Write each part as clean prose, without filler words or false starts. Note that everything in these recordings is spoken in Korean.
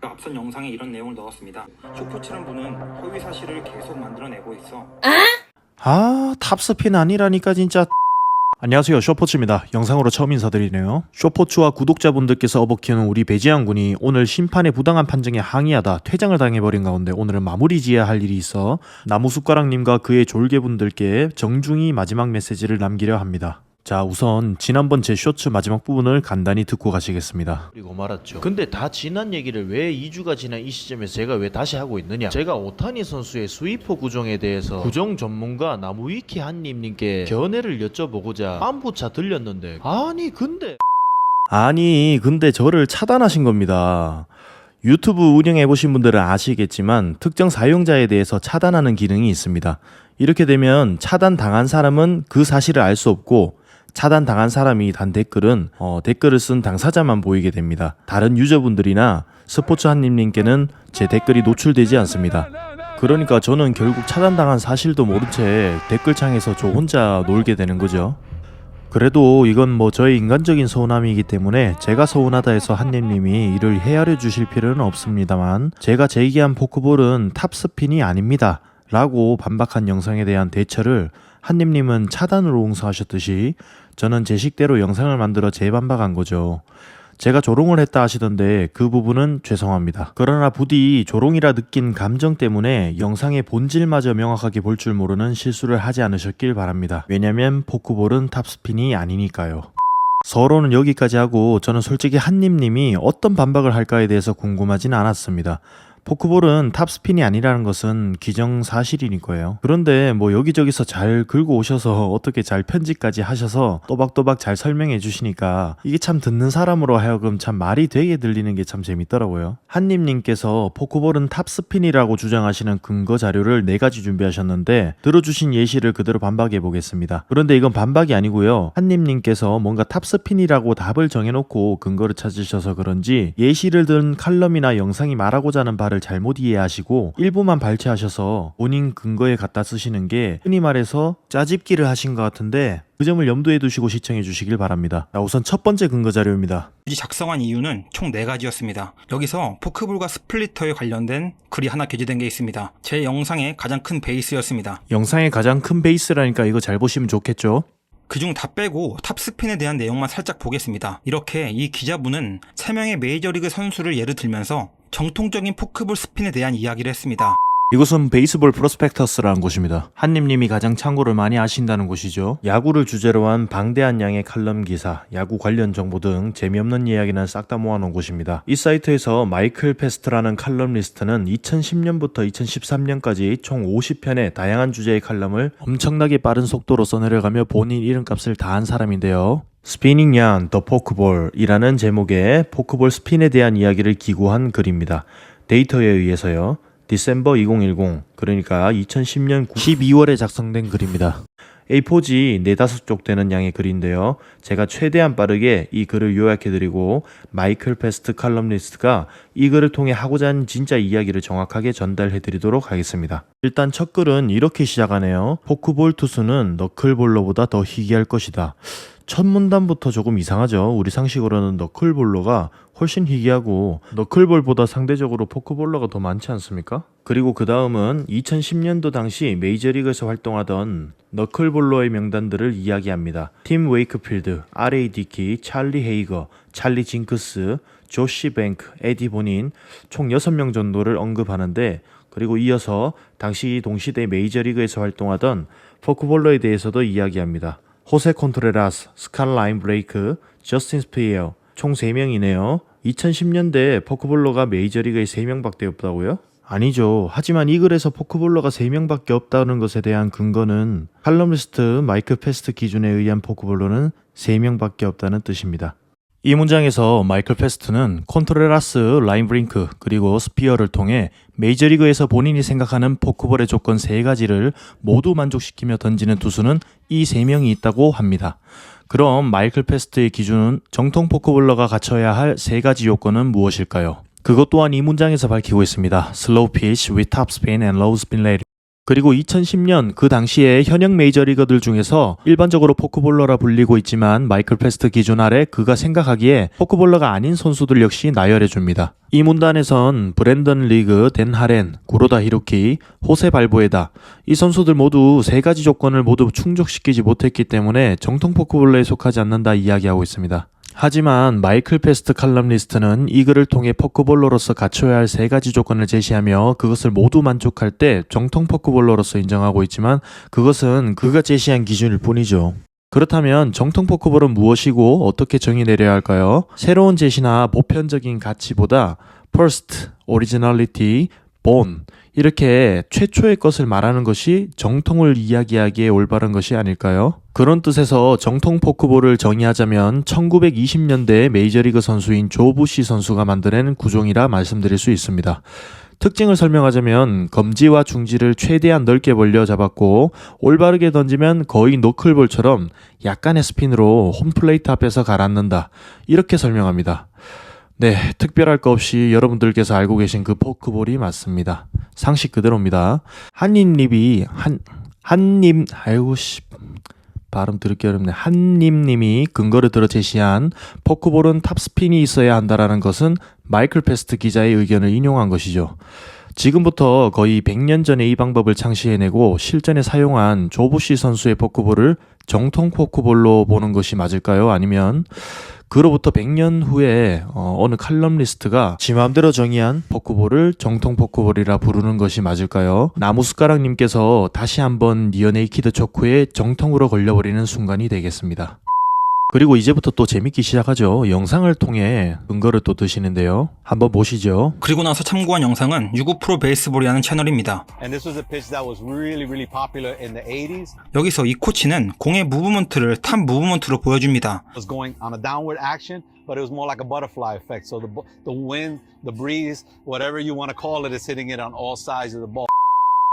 앞선 영상에 이런 내용을 넣었습니다. 쇼포츠란 분은 허위 사실을 계속 만들어내고 있어. 탑스핀 아니라니까 진짜. 안녕하세요, 쇼포츠입니다. 영상으로 처음 인사드리네요. 쇼포츠와 구독자분들께서 어버키우는 우리 배지한 군이 오늘 심판의 부당한 판정에 항의하다 퇴장을 당해버린 가운데 오늘은 마무리 지어야 할 일이 있어 나무숟가락님과 그의 졸개분들께 정중히 마지막 메시지를 남기려 합니다. 자, 우선 지난번 제 쇼츠 마지막 부분을 간단히 듣고 가시겠습니다. 그리고 말았죠. 근데 다 지난 얘기를 왜 2주가 지난 이 시점에서 제가 왜 다시 하고 있느냐. 제가 오타니 선수의 스위퍼 구종에 대해서 구종 전문가 나무위키 한님님께 견해를 여쭤보고자 안부차 들렸는데 아니 근데 저를 차단하신 겁니다. 유튜브 운영해보신 분들은 아시겠지만 특정 사용자에 대해서 차단하는 기능이 있습니다. 이렇게 되면 차단당한 사람은 그 사실을 알 수 없고 차단당한 사람이 단 댓글은 댓글을 쓴 당사자만 보이게 됩니다. 다른 유저분들이나 스포츠 한님님께는 제 댓글이 노출되지 않습니다. 그러니까 저는 결국 차단당한 사실도 모른 채 댓글창에서 저 혼자 놀게 되는 거죠. 그래도 이건 저의 인간적인 서운함이기 때문에 제가 서운하다 해서 한님님이 이를 헤아려 주실 필요는 없습니다만, 제가 제기한 포크볼은 탑스핀이 아닙니다 라고 반박한 영상에 대한 대처를 한님님은 차단으로 옹수하셨듯이 저는 제 식대로 영상을 만들어 재반박한 거죠. 제가 조롱을 했다 하시던데 그 부분은 죄송합니다. 그러나 부디 조롱이라 느낀 감정 때문에 영상의 본질마저 명확하게 볼 줄 모르는 실수를 하지 않으셨길 바랍니다. 왜냐면 포크볼은 탑스핀이 아니니까요. 서로는 여기까지 하고 저는 솔직히 한님님이 어떤 반박을 할까에 대해서 궁금하진 않았습니다. 포크볼은 탑스핀이 아니라는 것은 기정사실이니까요. 그런데 여기저기서 잘 긁어 오셔서 어떻게 잘 편집까지 하셔서 또박또박 잘 설명해 주시니까 이게 참 듣는 사람으로 하여금 참 말이 되게 들리는 게 참 재밌더라고요. 한님님께서 포크볼은 탑스핀이라고 주장하시는 근거 자료를 4가지 준비하셨는데 들어주신 예시를 그대로 반박해 보겠습니다. 그런데 이건 반박이 아니고요. 한님님께서 뭔가 탑스핀이라고 답을 정해놓고 근거를 찾으셔서 그런지 예시를 든 칼럼이나 영상이 말하고자 하는 바를 잘못 이해하시고 일부만 발췌하셔서 본인 근거에 갖다 쓰시는 게 흔히 말해서 짜집기를 하신 것 같은데 그 점을 염두에 두시고 시청해 주시길 바랍니다. 자, 우선 첫 번째 근거 자료입니다. 작성한 이유는 총 4가지였습니다. 여기서 포크볼과 스플리터에 관련된 글이 하나 게재된 게 있습니다. 제 영상의 가장 큰 베이스였습니다. 영상의 가장 큰 베이스라니까 이거 잘 보시면 좋겠죠? 그중 다 빼고 탑스핀에 대한 내용만 살짝 보겠습니다. 이렇게 이 기자분은 3명의 메이저리그 선수를 예를 들면서 정통적인 포크볼 스핀에 대한 이야기를 했습니다. 이곳은 베이스볼 프로스펙터스라는 곳입니다. 한님님이 가장 참고를 많이 하신다는 곳이죠. 야구를 주제로 한 방대한 양의 칼럼 기사, 야구 관련 정보 등 재미없는 이야기는 싹 다 모아놓은 곳입니다. 이 사이트에서 마이클 페스트라는 칼럼 리스트는 2010년부터 2013년까지 총 50편의 다양한 주제의 칼럼을 엄청나게 빠른 속도로 써내려가며 본인 이름값을 다 한 사람인데요. 스피닝 얀 더 포크볼이라는 제목의 포크볼 스핀에 대한 이야기를 기고한 글입니다. 데이터에 의해서요. 디셈버 2010, 그러니까 2010년 12월에 작성된 글입니다. A4지 4-5쪽 되는 양의 글인데요. 제가 최대한 빠르게 이 글을 요약해드리고 마이클 페스트 칼럼니스트가 이 글을 통해 하고자 하는 진짜 이야기를 정확하게 전달해드리도록 하겠습니다. 일단 첫 글은 이렇게 시작하네요. 포크볼 투수는 너클볼러보다 더 희귀할 것이다. 첫 문단부터 조금 이상하죠. 우리 상식으로는 너클볼러가 훨씬 희귀하고 너클볼보다 상대적으로 포크볼러가 더 많지 않습니까? 그리고 그 다음은 2010년도 당시 메이저리그에서 활동하던 너클볼러의 명단들을 이야기합니다. 팀 웨이크필드, R.A. 디키, 찰리 헤이거, 찰리 징크스, 조시 뱅크, 에디 본인 총 6명 정도를 언급하는데, 그리고 이어서 당시 동시대 메이저리그에서 활동하던 포크볼러에 대해서도 이야기합니다. 호세 콘트레라스, 스칼 라인 브레이크, 저스틴 스피어 총 3명이네요. 2010년대 포크볼러가 메이저리그에 3명밖에 없다고요? 아니죠. 하지만 이 글에서 포크볼러가 3명밖에 없다는 것에 대한 근거는 칼럼니스트 마이클 페스트 기준에 의한 포크볼러는 3명밖에 없다는 뜻입니다. 이 문장에서 마이클 페스트는 콘트레라스, 라인브링크, 그리고 스피어를 통해 메이저리그에서 본인이 생각하는 포크볼의 조건 3가지를 모두 만족시키며 던지는 투수는 이 3명이 있다고 합니다. 그럼 마이클 페스트의 기준은 정통 포크볼러가 갖춰야 할 3가지 요건은 무엇일까요? 그것 또한 이 문장에서 밝히고 있습니다. Slow pitch with top spin and low spin rate. 그리고 2010년 그 당시에 현역 메이저리거들 중에서 일반적으로 포크볼러라 불리고 있지만 마이클 페스트 기준 아래 그가 생각하기에 포크볼러가 아닌 선수들 역시 나열해줍니다. 이 문단에선 브랜던 리그, 댄 하렌, 구로다 히로키, 호세 발보에다 이 선수들 모두 세 가지 조건을 모두 충족시키지 못했기 때문에 정통 포크볼러에 속하지 않는다 이야기하고 있습니다. 하지만 마이클 페스트 칼럼니스트는 이 글을 통해 포크볼러로서 갖춰야 할 세 가지 조건을 제시하며 그것을 모두 만족할 때 정통 포크볼러로서 인정하고 있지만 그것은 그가 제시한 기준일 뿐이죠. 그렇다면 정통 포크볼은 무엇이고 어떻게 정의 내려야 할까요? 새로운 제시나 보편적인 가치보다 first, originality, born 이렇게 최초의 것을 말하는 것이 정통을 이야기하기에 올바른 것이 아닐까요? 그런 뜻에서 정통 포크볼을 정의하자면 1920년대 메이저리그 선수인 조 부시 선수가 만들어낸 구종이라 말씀드릴 수 있습니다. 특징을 설명하자면 검지와 중지를 최대한 넓게 벌려 잡았고 올바르게 던지면 거의 노클볼처럼 약간의 스핀으로 홈플레이트 앞에서 가라앉는다. 이렇게 설명합니다. 네, 특별할 거 없이 여러분들께서 알고 계신 그 포크볼이 맞습니다. 상식 그대로입니다. 발음 들을게 어렵네. 한님님이 근거를 들어 제시한 포크볼은 탑스핀이 있어야 한다라는 것은 마이클 페스트 기자의 의견을 인용한 것이죠. 지금부터 거의 100년 전에 이 방법을 창시해내고 실전에 사용한 조부시 선수의 포크볼을 정통 포크볼로 보는 것이 맞을까요? 아니면 그로부터 100년 후에 어느 칼럼니스트가 지 맘대로 정의한 포크볼을 정통 포크볼이라 부르는 것이 맞을까요? 나무숟가락님께서 다시 한번 니어네이키드 초크에 정통으로 걸려버리는 순간이 되겠습니다. 그리고 이제부터 또 재밌기 시작하죠. 영상을 통해 근거를 또 드시는데요. 한번 보시죠. 그리고 나서 참고한 영상은 유구 프로 베이스볼이라는 채널입니다. And this was a pitch that was really popular in the 80s. 여기서 이 코치는 공의 무브먼트를 탑 무브먼트로 보여줍니다. It was going on a downward action, but it was more like a butterfly effect. So the wind, the breeze, whatever you want to call it, is hitting it on all sides of the ball.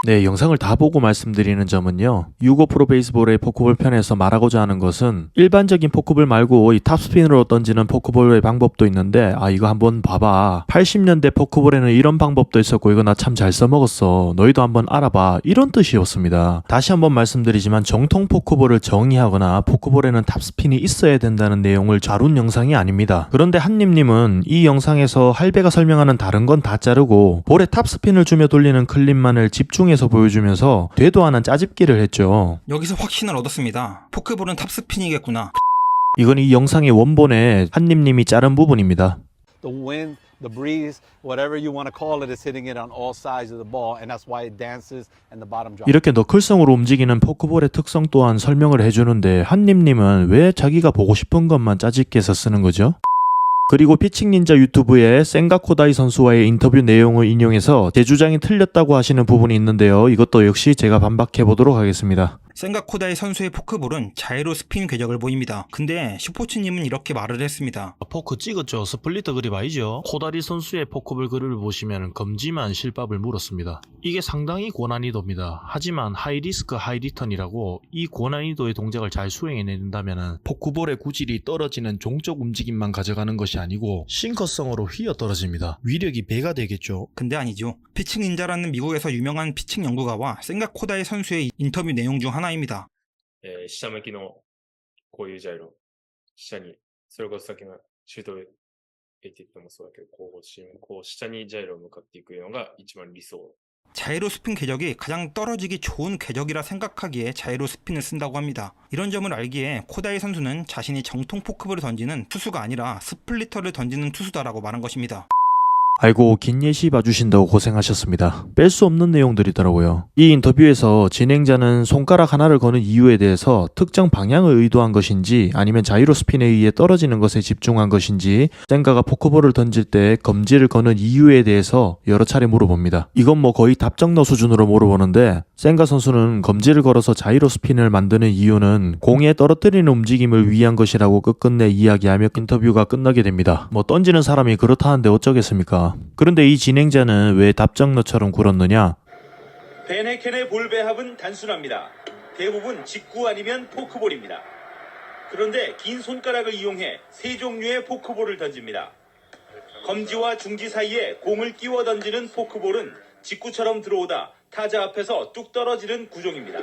네, 영상을 다 보고 말씀드리는 점은요. 유고 프로 베이스볼의 포크볼 편에서 말하고자 하는 것은 일반적인 포크볼 말고 이 탑스핀으로 던지는 포크볼의 방법도 있는데 이거 한번 봐봐. 80년대 포크볼에는 이런 방법도 있었고 이거 나 참 잘 써먹었어. 너희도 한번 알아봐. 이런 뜻이었습니다. 다시 한번 말씀드리지만 정통 포크볼을 정의하거나 포크볼에는 탑스핀이 있어야 된다는 내용을 다룬 영상이 아닙니다. 그런데 한님님은 이 영상에서 할배가 설명하는 다른 건 다 자르고 볼에 탑스핀을 주며 돌리는 클립만을 집중해서 보여주면서 되도 않은 짜집기를 했죠. 여기서 확신을 얻었습니다. 포크볼은 탑스핀이겠구나. 이건 이 영상의 원본에 한님님이 자른 부분입니다. The wind, the breeze, whatever you want to call it, is hitting it on all sides of the ball, and that's why it dances and the bottom drops. 이렇게 너클성으로 움직이는 포크볼의 특성 또한 설명을 해주는데 한님님은 왜 자기가 보고 싶은 것만 짜집기해서 쓰는 거죠? 그리고 피칭 닌자 유튜브에 센가 코다이 선수와의 인터뷰 내용을 인용해서 제 주장이 틀렸다고 하시는 부분이 있는데요. 이것도 역시 제가 반박해 보도록 하겠습니다. 센가 코다이 선수의 포크볼은 자이로 스핀 궤적을 보입니다. 근데 슈포츠님은 이렇게 말을 했습니다. 포크 찍었죠. 스플리터 그립 아니죠. 코다리 선수의 포크볼 그립을 보시면 검지만 실밥을 물었습니다. 이게 상당히 고난이도입니다. 하지만 하이리스크 하이리턴이라고 이 고난이도의 동작을 잘 수행해낸다면 포크볼의 구질이 떨어지는 종적 움직임만 가져가는 것이 아니고 싱커성으로 휘어 떨어집니다. 위력이 배가 되겠죠. 근데 아니죠. 피칭 닌자라는 미국에서 유명한 피칭 연구가와 센가 코다이 선수의 인터뷰 내용 중 하나입니다. 下向きのこういうジャイロ、下に、それこそさっきのシュートエティットもそうだけど、こう下にジャイロを向かっていくのが一番理想。 자이로 스핀 궤적이 가장 떨어지기 좋은 궤적이라 생각하기에 자이로 스핀을 쓴다고 합니다. 이런 점을 알기에 코다이 선수는 자신이 정통 포크볼을 던지는 투수가 아니라 스플리터를 던지는 투수다라고 말한 것입니다. 아이고 긴 예시 봐주신다고 고생하셨습니다. 뺄 수 없는 내용들이더라고요. 이 인터뷰에서 진행자는 손가락 하나를 거는 이유에 대해서 특정 방향을 의도한 것인지 아니면 자이로 스핀에 의해 떨어지는 것에 집중한 것인지 센가가 포크볼을 던질 때 검지를 거는 이유에 대해서 여러 차례 물어봅니다. 이건 뭐 거의 답정너 수준으로 물어보는데 센가 선수는 검지를 걸어서 자이로 스핀을 만드는 이유는 공에 떨어뜨리는 움직임을 위한 것이라고 끝끝내 이야기하며 인터뷰가 끝나게 됩니다. 뭐 던지는 사람이 그렇다는데 어쩌겠습니까? 그런데 이 진행자는 왜 답정너처럼 굴었느냐? 베네켄의 볼 배합은 단순합니다. 대부분 직구 아니면 포크볼입니다. 그런데 긴 손가락을 이용해 세 종류의 포크볼을 던집니다. 검지와 중지 사이에 공을 끼워 던지는 포크볼은 직구처럼 들어오다 타자 앞에서 뚝 떨어지는 구종입니다.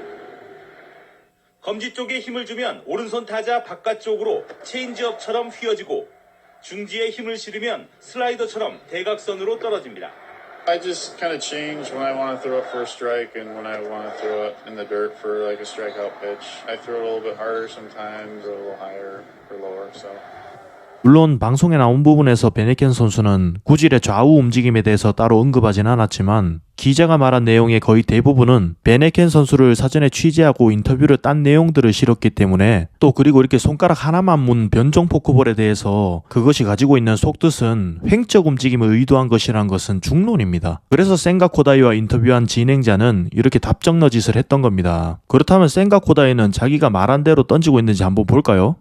검지 쪽에 힘을 주면 오른손 타자 바깥쪽으로 체인지업처럼 휘어지고 중지에 힘을 실으면 슬라이더처럼 대각선으로 떨어집니다. I just kind of change when I want to throw it for a strike and when I want to throw it in the dirt for like a strikeout pitch. I throw it a little bit harder sometimes, or a little higher or lower. So. 물론 방송에 나온 부분에서 베네켄 선수는 구질의 좌우 움직임에 대해서 따로 언급하진 않았지만 기자가 말한 내용의 거의 대부분은 베네켄 선수를 사전에 취재하고 인터뷰를 딴 내용들을 실었기 때문에 또 그리고 이렇게 손가락 하나만 문 변종 포크볼에 대해서 그것이 가지고 있는 속뜻은 횡적 움직임을 의도한 것이란 것은 중론입니다. 그래서 센가 코다이와 인터뷰한 진행자는 이렇게 답정너짓을 했던 겁니다. 그렇다면 센가 코다이는 자기가 말한 대로 던지고 있는지 한번 볼까요?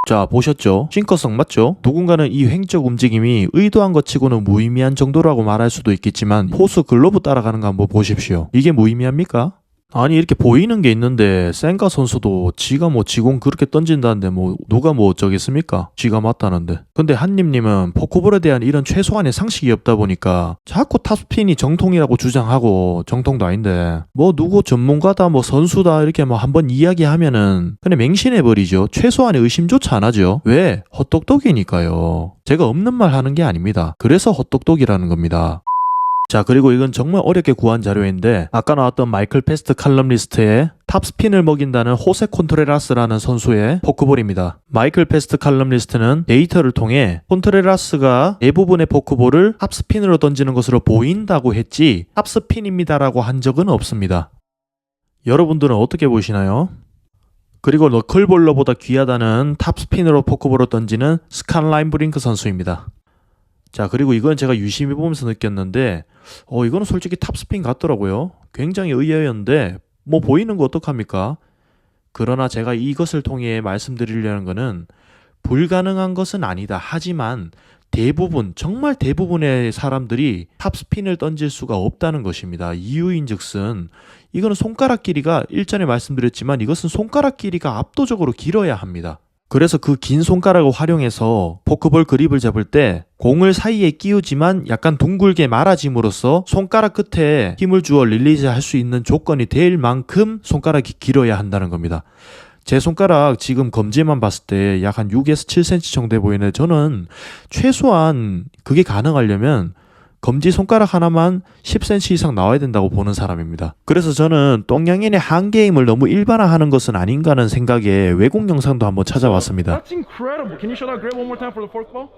자, 보셨죠? 싱커성 맞죠? 누군가는 이 횡적 움직임이 의도한 것 치고는 무의미한 정도라고 말할 수도 있겠지만 포수 글러브 따라가는 거 한번 보십시오. 이게 무의미합니까? 아니 이렇게 보이는 게 있는데 센가 선수도 지가 뭐 지공 그렇게 던진다는데 뭐 누가 뭐 어쩌겠습니까? 지가 맞다는데. 근데 한님님은 포크볼에 대한 이런 최소한의 상식이 없다 보니까 자꾸 탑스핀이 정통이라고 주장하고 정통도 아닌데 뭐 누구 전문가다 뭐 선수다 이렇게 뭐 한번 이야기하면은 그냥 맹신해버리죠. 최소한의 의심조차 안 하죠. 왜? 헛똑똑이니까요. 제가 없는 말 하는 게 아닙니다. 그래서 헛똑똑이라는 겁니다. 자, 그리고 이건 정말 어렵게 구한 자료인데 아까 나왔던 마이클 페스트 칼럼리스트에 탑스핀을 먹인다는 호세 콘트레라스라는 선수의 포크볼입니다. 마이클 페스트 칼럼리스트는 데이터를 통해 콘트레라스가 대부분의 포크볼을 탑스핀으로 던지는 것으로 보인다고 했지 탑스핀입니다라고 한 적은 없습니다. 여러분들은 어떻게 보시나요? 그리고 너클볼러보다 귀하다는 탑스핀으로 포크볼을 던지는 스칸 라인브링크 선수입니다. 자, 그리고 이건 제가 유심히 보면서 느꼈는데 이거는 솔직히 탑스핀 같더라고요. 굉장히 의외였는데 뭐 보이는 거 어떡합니까? 그러나 제가 이것을 통해 말씀드리려는 거는 불가능한 것은 아니다. 하지만 대부분, 정말 대부분의 사람들이 탑스핀을 던질 수가 없다는 것입니다. 이유인즉슨 이거는 손가락 길이가 일전에 말씀드렸지만 이것은 손가락 길이가 압도적으로 길어야 합니다. 그래서 그 긴 손가락을 활용해서 포크볼 그립을 잡을 때 공을 사이에 끼우지만 약간 둥글게 말아짐으로써 손가락 끝에 힘을 주어 릴리즈 할 수 있는 조건이 될 만큼 손가락이 길어야 한다는 겁니다. 제 손가락 지금 검지만 봤을 때 약 한 6에서 7cm 정도 돼 보이는데 저는 최소한 그게 가능하려면 검지 손가락 하나만 10cm 이상 나와야 된다고 보는 사람입니다. 그래서 저는 똥양인의 한게임을 너무 일반화하는 것은 아닌가 하는 생각에 외국 영상도 한번 찾아봤습니다. That's incredible. Can you show that grip one more time for the forkball?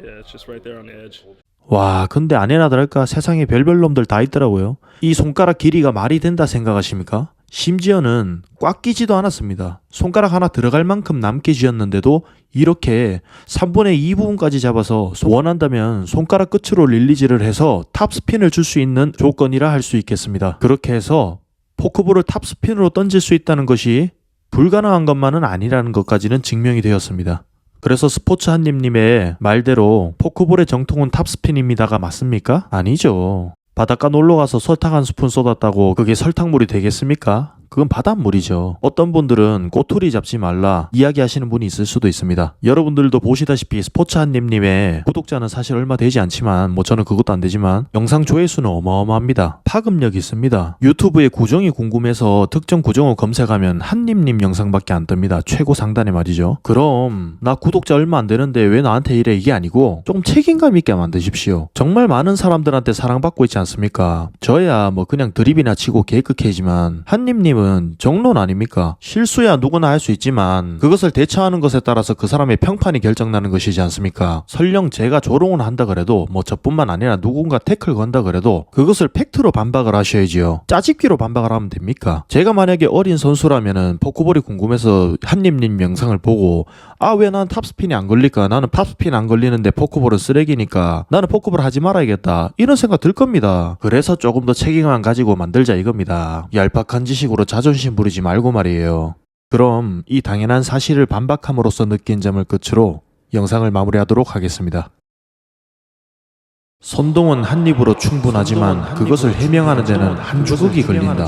Yeah, it's just right there on the edge. 와, 근데 아니나 다를까 세상에 별별 놈들 다 있더라고요. 이 손가락 길이가 말이 된다 생각하십니까? 심지어는 꽉 끼지도 않았습니다. 손가락 하나 들어갈 만큼 남게 쥐었는데도 이렇게 3분의 2 부분까지 잡아서 원한다면 손가락 끝으로 릴리즈를 해서 탑스핀을 줄 수 있는 조건이라 할 수 있겠습니다. 그렇게 해서 포크볼을 탑스핀으로 던질 수 있다는 것이 불가능한 것만은 아니라는 것까지는 증명이 되었습니다. 그래서 스포츠 한님님의 말대로 포크볼의 정통은 탑스핀입니다가 맞습니까? 아니죠. 바닷가 놀러가서 설탕 한 스푼 쏟았다고 그게 설탕물이 되겠습니까? 그건 바닷물이죠. 어떤 분들은 꼬투리 잡지 말라 이야기하시는 분이 있을 수도 있습니다. 여러분들도 보시다시피 스포츠 한님님의 구독자는 사실 얼마 되지 않지만 뭐 저는 그것도 안 되지만 영상 조회수는 어마어마합니다. 파급력이 있습니다. 유튜브의 구정이 궁금해서 특정 구정을 검색하면 한님님 영상밖에 안 뜹니다. 최고 상단에 말이죠. 그럼 나 구독자 얼마 안 되는데 왜 나한테 이래 이게 아니고 좀 책임감 있게 만드십시오. 정말 많은 사람들한테 사랑받고 있지 않습니까? 저야 뭐 그냥 드립이나 치고 개그캐지만 한님님은 정론 아닙니까? 실수야 누구나 할 수 있지만 그것을 대처하는 것에 따라서 그 사람의 평판이 결정나는 것이지 않습니까? 설령 제가 조롱을 한다 그래도 뭐 저뿐만 아니라 누군가 태클 건다 그래도 그것을 팩트로 반박을 하셔야지요. 짜집기로 반박을 하면 됩니까? 제가 만약에 어린 선수라면은 포크볼이 궁금해서 한님님 영상을 보고 아 왜 난 탑스핀이 안 걸릴까? 나는 탑스핀 안 걸리는데 포크볼은 쓰레기니까 나는 포크볼 하지 말아야겠다. 이런 생각 들 겁니다. 그래서 조금 더 책임감 가지고 만들자 이겁니다. 얄팍한 지식으로 자존심 부리지 말고 말이에요. 그럼 이 당연한 사실을 반박함으로써 느낀 점을 끝으로 영상을 마무리하도록 하겠습니다. 선동은 한 입으로 충분하지만 그것을 해명하는 데는 한 주걱이 걸린다.